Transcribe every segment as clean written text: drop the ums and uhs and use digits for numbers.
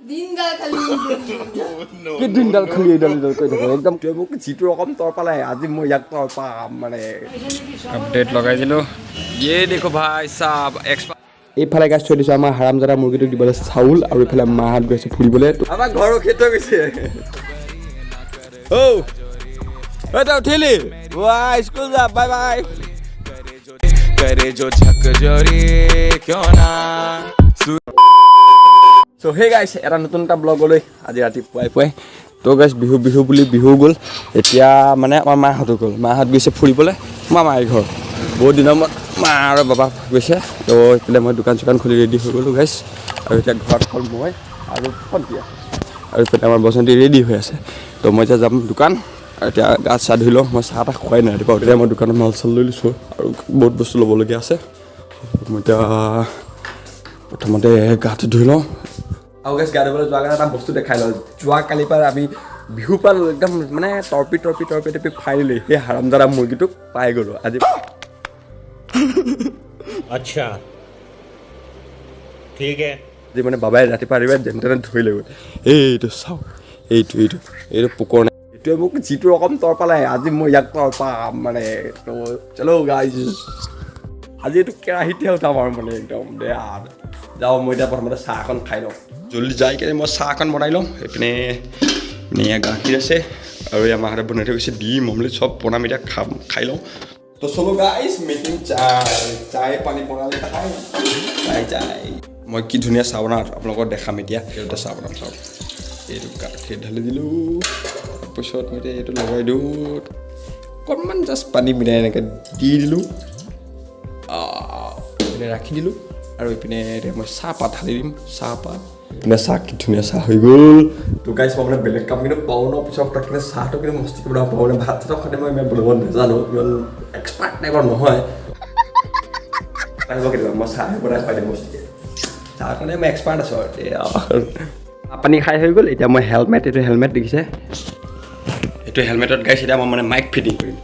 দিনগাল খালি কি দিনডাল খালি এইডাল কৈ থাকে একদম তই মোক যিটো ৰকম তৰ পালে আজি মই ইয়াক তৰ পাম মানে আপডেট লগাই দিলো ये देखो भाई साहब এইফালে গাছ থৈ দিছোঁ আমাৰ হাৰামজাদা মুৰ্গীটোক দিবলৈ চাউল আৰু এইফালে মাহঁত গৈছে ফুৰিবলৈ আমাৰ ঘৰৰ খেত গৈছে ঔ এটা উঠিলি ৱাই স্কুল যা বাই বাই करे जो झक जोरी क्यों ना সো হে গাইছ এটা নতুন এটা ব্লগলৈ আজি ৰাতিপুৱাই পুৱাই তো গাইছ বিহু বুলি বিহু গ'ল এতিয়া মানে আমাৰ মাহঁতো গ'ল মাহঁত গৈছে ফুৰিবলৈ মামাৰ ঘৰ বহুত দিনৰ মূৰত মা আৰু বাবা গৈছে তো এইফালে মই দোকান চোকান খুলি ৰেডি হৈ গ'লোঁ গাইছ আৰু এতিয়া ঘৰত হ'ল মই আৰু ভণ্টি আছে আৰু এইফালে আমাৰ বসন্তী ৰেডি হৈ আছে তো মই এতিয়া যাম দোকান আৰু এতিয়া গা চা ধুই লওঁ মই চাহ তাহ খোৱাই নাই ৰাতিপুৱা এতিয়া মই দোকানত মাল চাল লৈ লৈছোঁ আৰু বহুত বস্তু ল'বলগীয়া আছে মই এতিয়া প্ৰথমতে গাটো ধুই লওঁ আৰু গাইছ গা ধুবলৈ যোৱাৰ কাৰণে এটা বস্তু দেখাই লওঁ যোৱাকালিৰ পৰা আমি বিহুৰ পৰা একদম মানে টৰ্পি ফাই দিলে সেই হাৰামজাদা মুৰ্গীটোক পাই গ'লোঁ আজি अच्छा ठीक है আজি মানে বাবাই ৰাতিপুৱা যেনে তেনে ধৰি লৈ গ'ল এইটো চাওক এইটো পোকৰ নাই এইটোৱে মোক যিটো ৰকম তৰ পালে আজি মই ইয়াক তৰ পাম মানে তো চলো গাইজ আজি এইটো কেৰাহীতহে উঠাম আৰু মানে একদম বেয়া যাওঁ মই এতিয়া প্ৰথমতে চাহ এখন খাই লওঁ জল্দি যাই কেনে মই চাহ এখন বনাই লওঁ এইপিনে গাখীৰ আছে আৰু এই মাহঁতে বনাই থৈ গৈছে ডিম অমলেট চব বনাম এতিয়া খাই লওঁ তো চলো গাইজ মেকিং চাই পানী বনালে চাই মই কি ধুনীয়া চাহ বনাওঁ আপোনালোকক দেখাম এতিয়া এইটো চাহ বনাম চাওক এইটো গাখীৰ ঢালি দিলোঁ তাৰপিছত মই এতিয়া এইটো লগাই দিওঁ অকণমান জাষ্ট পানী মিলাই এনেকৈ দি দিলোঁ এইপিনে ৰাখি দিলোঁ আৰু এইপিনে মই চাহপাত ঢালি দিম চাহপাত এইপিনে চাহ কি ধুনীয়া চাহ হৈ গ'ল তো গাইছ মই মানে বেলেগ কাম কিন্তু পাওঁ ন পিছত তাক কিন্তু চাহটো কিন্তু মস্তিকৈ বনাব পাৰোঁ মানে ভাত চাহৰ কাৰণে মই ইমান বনাব নাজানো ইমান এক্সপাৰ্ট টাইপৰ নহয় কেতিয়াবা মই চাহ বনাই খুৱাই দিম মস্তিকৈ চাহৰ কাৰণে মই এক্সপাৰ্ট আছোঁ আৰু পানী খাই হৈ গ'ল এতিয়া মই এইটো হেলমেট দেখিছে এইটো হেলমেটত গাইছ এতিয়া মই মানে মাইক ফিটিং কৰিম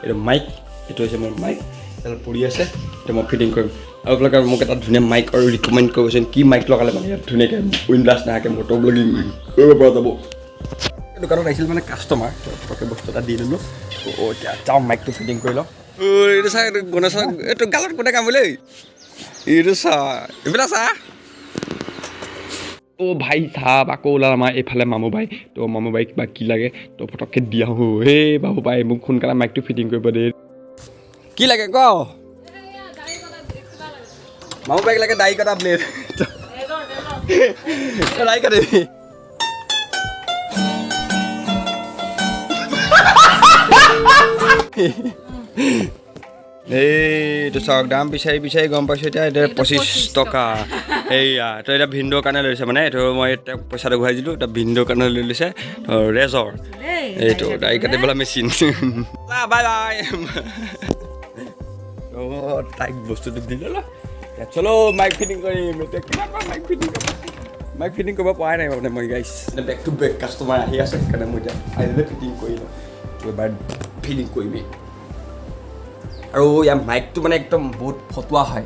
এইটো মাইক এইটো হৈছে মোৰ মাইক এডাল পৰি আছে এতিয়া মই ফিটিং কৰিম আৰু আপোনালোকে মোক এটা ধুনীয়া মাইক আৰু ৰিকমেণ্ড কৰিবচোন কি মাইক লগালে মানে ইয়াত ধুনীয়াকৈ উইণ্ডাছ নাহাকে মটৰ ব্লগিং কৰিব পৰা যাব দোকানত আহিছিল মানে কাষ্টমাৰ পটককৈ বস্তু এটা দি দিলোঁ এতিয়া যাওঁ মাইকটো ফিটিং কৰি লওঁ এইটো চাহ গণেশ এইটো গালত কোনে কাম বোলে এইটো চাহ এইবিলাক চাহ ভাই চাহ আকৌ ওলাল আমাৰ এইফালে মামু ভাই তো মামু ভাই কিবা কি লাগে তো পটককৈ দি আহোঁ হেই বাবু ভাই মোক সোনকালে মাইকটো ফিটিং কৰিব দে কি লাগে ক মামু ভাইক লাগে দাড়ি কটা ব্লেড দাড়ি কাটিবি এইটো চাওক দাম বিচাৰি গম পাইছোঁ এতিয়া 25 টকা এইয়া তো এতিয়া ভিনদেউৰ কাৰণে লৈছে মানে এইটো মই এতিয়া পইচাটো ঘূৰাই দিলোঁ এতিয়া ভিনদেউৰ কাৰণে লৈ লৈছে ৰেজৰ এইটো দাড়ি কাটিবলৈ মেচিন বাই বাই তাইক বস্তুটো দি ল'লো চলো মাইক ফিটিং কৰিম এতিয়া কিমান মাইক ফিটিং কৰিব পৰা নাই মানে মই গাইছ বেক টু বেক কাষ্টমাৰ আহি আছে সেইকাৰণে মই এতিয়া আহিলে ফিটিং কৰি লওঁ এবাৰ ফিটিং কৰিমেই আৰু ইয়াৰ মাইকটো মানে একদম বহুত ফটুৱা হয়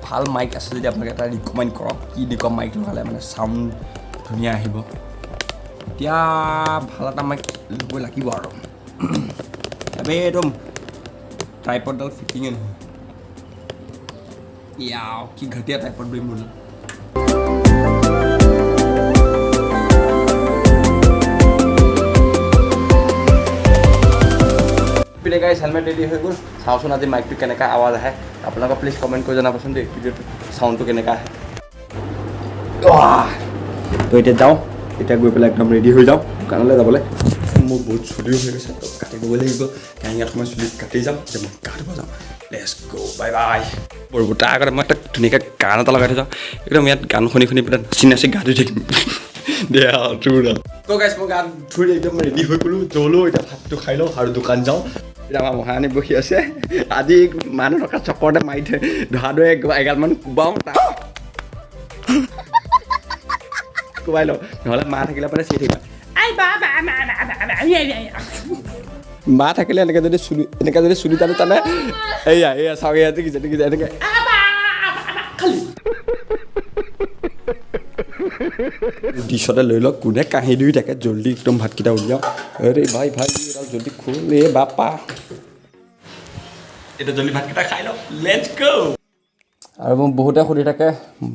ভাল মাইক আছে যদি আপোনালোকে এটা ৰিকমেণ্ড কৰক কি দিকম মাইক লগালে মানে চাউণ্ড ধুনীয়া আহিব এতিয়া ভাল এটা মাইক ল'ব লাগিব আৰু আমি একদম ট্ৰাইপডডাল ফিটিঙে নহয় ইয়াও কি ঘটিয়া ট্ৰাইপড বুলি মোৰ পিনে গাইছ হেলমেট ৰেডি হৈ গ'ল চাওঁচোন আজি মাইকটো কেনেকৈ আৱাজ আহে আপোনালোকে প্লিজ কমেণ্ট কৰি জনাবচোন দেই ভিডিঅ'টো চাউণ্ডটো কেনেকৈ আহে তো এতিয়া যাওঁ এতিয়া গৈ পেলাই একদম ৰেডি হৈ যাওঁ দোকানলৈ যাবলৈ মোৰ বহুত চুলিও হৈ গৈছে তো কাটি ল'ব লাগিব কাৰণ ইয়াত সময় চুলি কাটি যাম যে মই গা ধুব যাওঁ লেটছ গ' বাই বাই বৰব তাৰ আগতে মই এটা ধুনীয়াকৈ গান এটা লগাই থৈ যাওঁ একদম ইয়াত গান শুনি পেলাই নাচি গা ধুই থাকিম দে তো গাইছ মই গা ধুই একদম ৰেডি হৈ গ'লোঁ জ্বলো এতিয়া ভাতটো খাই লওঁ আৰু দোকান যাওঁ এতিয়া আমাৰ মহাৰাণী বহি আছে আজি মানুহ থকা চকৰতে মাৰি থৈ ধৰা ধৰে এগালমান কোবাওঁ তাক কোবাই লওঁ নহ'লে মা থাকিলে মানে চিঞৰি থাকিবা মা থাকিলে এনেকৈ যদি চুলি টানে এয়া চাওক এয়া দেখিছে এনেকৈ ডিছতে লৈ লওক কোনে কাঁহি ধুই থাকে জল্দি একদম ভাতকেইটা উলিয়াওঁ আৰে ভাই এডাল জল্দি খোল এ বাপা এটা জল্দি ভাতকেইটা খাই লওঁ লেটছ গো আৰু মোক বহুতে সুধি থাকে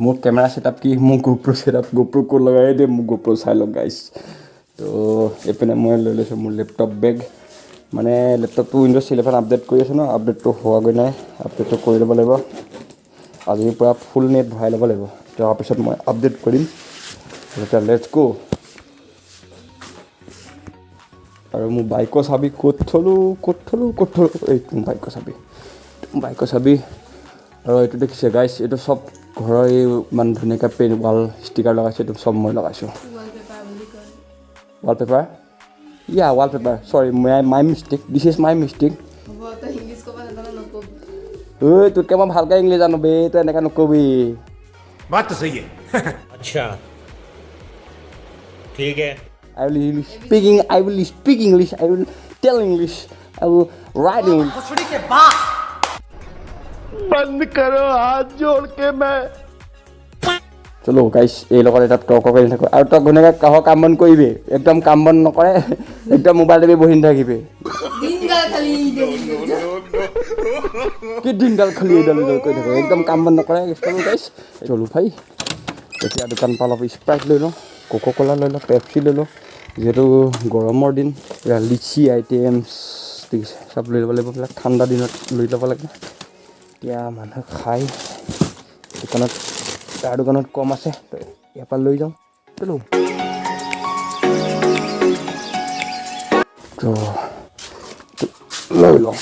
মোৰ কেমেৰা ছেটআপ কি মোৰ গোপ্ৰ ছেটআপ গোপ্ৰ ক'ত লগাই দিয়ে মোক গোপ্ৰ চাই লওক গাইছ তো এইপিনে মই লৈ লৈছোঁ মোৰ লেপটপ বেগ মানে লেপটপটো উইণ্ড'জ 11 আপডেট কৰি আছোঁ ন আপডেটটো হোৱাগৈ নাই আপডেটটো কৰি ল'ব লাগিব আজিৰ পৰা ফুল নেট ভৰাই ল'ব লাগিব তাৰপিছত মই আপডেট কৰিম এতিয়া লেটছ গো আৰু মোৰ বাইকৰ চাবি ক'ত থলোঁ এইটো বাইকৰ চাবি আৰু এইটো দেখিছে গাইছ এইটো চব ঘৰৰ এই ইমান ধুনীয়াকৈ পেইণ্ট ৱাল ষ্টিকাৰ লগাইছে এইটো চব মই লগাইছোঁ ৱালপেপাৰ ৱালপেপাৰ চৰি my mistake this is my mistake ঐ তোতকৈ মই ভালকৈ ইংলিছ জানো বে তই এনেকৈ নকবি बात तो सही है अच्छा ठीक है I will speak English I will tell English I will write English बंद करो हाथ जोड़ के मैं চলো গাইছ এই লগত এটা তৰ্ক কৰি থাকোঁ আৰু তই ঘূণীয়াকৈ কাহৰ কাম বন কৰিবি একদম কাম বন নকৰে একদম মোবাইল টিপি বহি নাথাকিবি কি দিনডাল খালি এইডাল কৰি থাকোঁ একদম কাম বন নকৰে চলো গাইছ চলো ভাই এতিয়া দোকানৰ পৰা অলপ স্প্ৰাইট লৈ লওঁ কোকো কোলা লৈ লওঁ পেপচি লৈ লওঁ যিহেতু গৰমৰ দিন লিচি আইটেমছ চব লৈ ল'ব লাগিব এইবিলাক ঠাণ্ডা দিনত লৈ ল'ব লাগে এতিয়া মানুহে খাই দোকানত তাৰ দোকানত কম আছে ইয়াৰ পৰা লৈ যাওঁ চলো লৈ লওঁ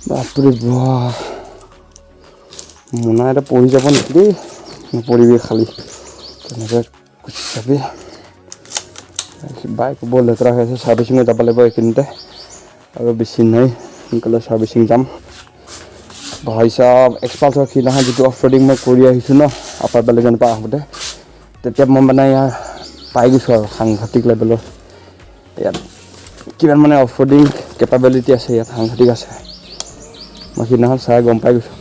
বাপৰে বাহ মোনা এটা পৰি যাব নেকি দেই নপৰিবি খালী তেনেকৈ গুচি যাবি বাইক বৰ লেতেৰা হৈ আছে ছাৰ্ভিচিঙত যাব লাগিব এইখিনিতে আৰু বেছি নাই সোনকালে ছাৰ্ভিচিং যাম ভাই চাব এক্সপালছৰ সিদিনাখন যিটো অফ ৰ'ডিং মই কৰি আহিছোঁ ন আপাৰ বেলেগৰ পৰা আহোঁতে তেতিয়া মই মানে ইয়াৰ পাই গৈছোঁ আৰু সাংঘাতিক লেভেলৰ ইয়াত কিমান মানে অফ ৰ'ডিং কেপাবিলিটি আছে ইয়াত সাংঘাতিক আছে মই সিদিনাখন চাই গম পাই গৈছোঁ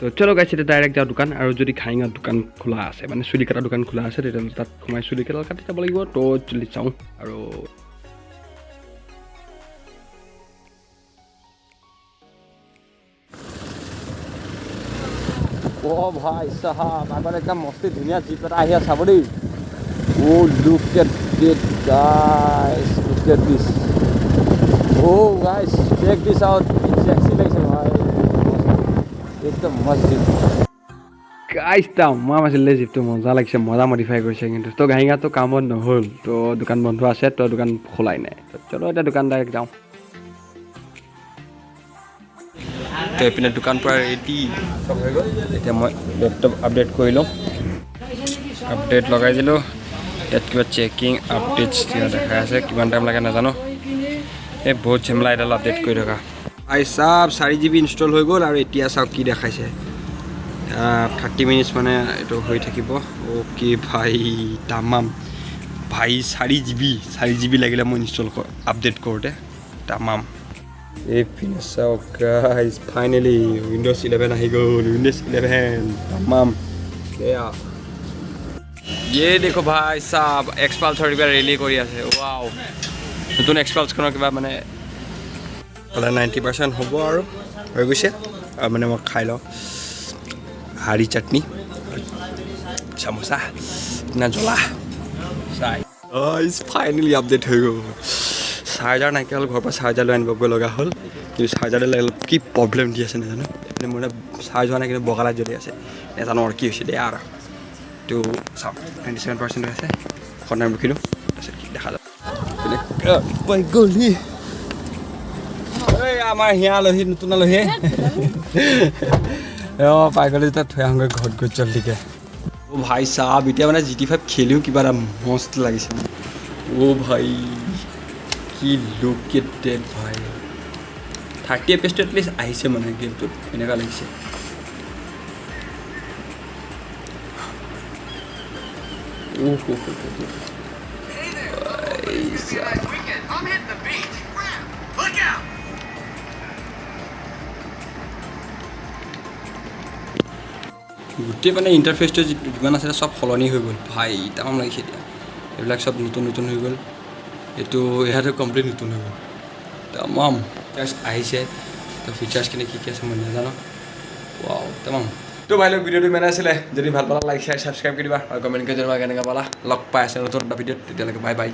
তো চলো গাইছ এতিয়া ডাইৰেক্ট যাওঁ দোকান আৰু যদি ঘাইঙাত দোকান খোলা আছে মানে চুলি কটা দোকান খোলা আছে তেতিয়াহ'লে তাত সোমাই চুলি কেইডাল কাটি যাব লাগিব তো চলি চাওঁ আৰু অ' ভাই চাহাব আগত একদম মস্তি ধুনীয়া জীপ এটা আহি আছে চাব দেই অ' লুক এট দিছ গাইছ লুক এট দিছ অ' গাইছ চেক দিছ আউট টেক্সি লাগিছে ভাই একদম মস্ত গাইছ তামাম আছিলে জীপটো মজা লাগিছে মজা মডিফাই কৰিছে কিন্তু তো ঘাইঙাটো কামত নহ'ল তো দোকান বন্ধ আছে তো দোকান খোলাই নাই তো চলো এতিয়া দোকান ডাইৰেক্ট যাওঁ তো এইপিনে দোকান পৰা ৰেডি চব হৈ গ'ল এতিয়া মই লেপটপ আপডেট কৰি লওঁ আপডেট লগাই দিলোঁ ইয়াত কিবা চেকিং আপডেটছ কিবা দেখাই আছে কিমান টাইম লাগে নাজানো এই বহুত ঝেমেলা এডাল আপডেট কৰি থকা ভাই চাব 4GB ইনষ্টল হৈ গ'ল আৰু এতিয়া চাওক কি দেখাইছে 30 মিনিটছ মানে এইটো হৈ থাকিব অ'কে ভাই তামাম ভাই 4GB লাগিলে মই ইনষ্টল আপডেট কৰোঁতে তামাম এইপিনে চাওক গাইছ ফাইনেলি উইণ্ড'জ 11 আহি গ'ল উইণ্ড'জ 11 তামাম এয়া ये देखो भाई साहब एक्सपाल्सर किबा रेली কৰি আছে ওয়াও নতুন এক্সপালছখনৰ কিবা মানে 90% হ'ব আৰু হৈ গৈছে মানে মই খাই লওঁ হাৰি চাটনি সমোসা না জ্বলা চাই ইজ ফাইনেলি আপডেট হৈ গ'ল চাৰ্জাৰ নাইকিয়া হ'ল ঘৰৰ পৰা চাৰ্জাৰ লৈ আনিবগৈ লগা হ'ল কিন্তু চাৰ্জাৰডাল কি প্ৰব্লেম দি আছে নাজানো মানে মোৰ চাৰ্জ হোৱা নাই কিন্তু বগা লাইট জ্বলি আছে নাজানো আৰু কি হৈছে দে আৰু তো চাওক 97% আছে খন্দাই ৰখিলোঁ তাৰপিছত কি দেখা যাব গ'লি এই আমাৰ হিয়া আলহী নতুন আলহী অঁ পাই গ'লে তাত থৈ আহোঁগৈ ঘৰত গৈ জল্দিকৈ অ' ভাই চাব এতিয়া মানে GT5 খেলিও কিবা এটা মস্ত লাগিছে অ' ভাই কি লোকেটেড ভাই 30 FPS এটলিষ্ট আহিছে মানে গেমটোত এনেকুৱা লাগিছে গোটেই মানে ইণ্টাৰফেচটো যিমান আছিলে চব সলনি হৈ গ'ল ভাই তামাম লাগিছে এতিয়া এইবিলাক চব নতুন নতুন হৈ গ'ল এইটো ইয়াতে কমপ্লিট নতুন হৈ গ'ল তামাম ফিচাৰ্ছ আহিছে তো ফিচাৰ্ছখিনি কি আছে মই নাজানো ৱাও তামাম তো ভাই লোক ভিডিঅ'টো ইমানে আছিলে যদি ভাল পালা লাইক শ্বেয়াৰ ছাবস্ক্ৰাইব কৰি দিবা আৰু কমেণ্ট কৰি জনাবা কেনেকৈ পালা লগ পাই আছে নতুন এটা ভিডিঅ'ত তেতিয়ালৈকে বাই বাই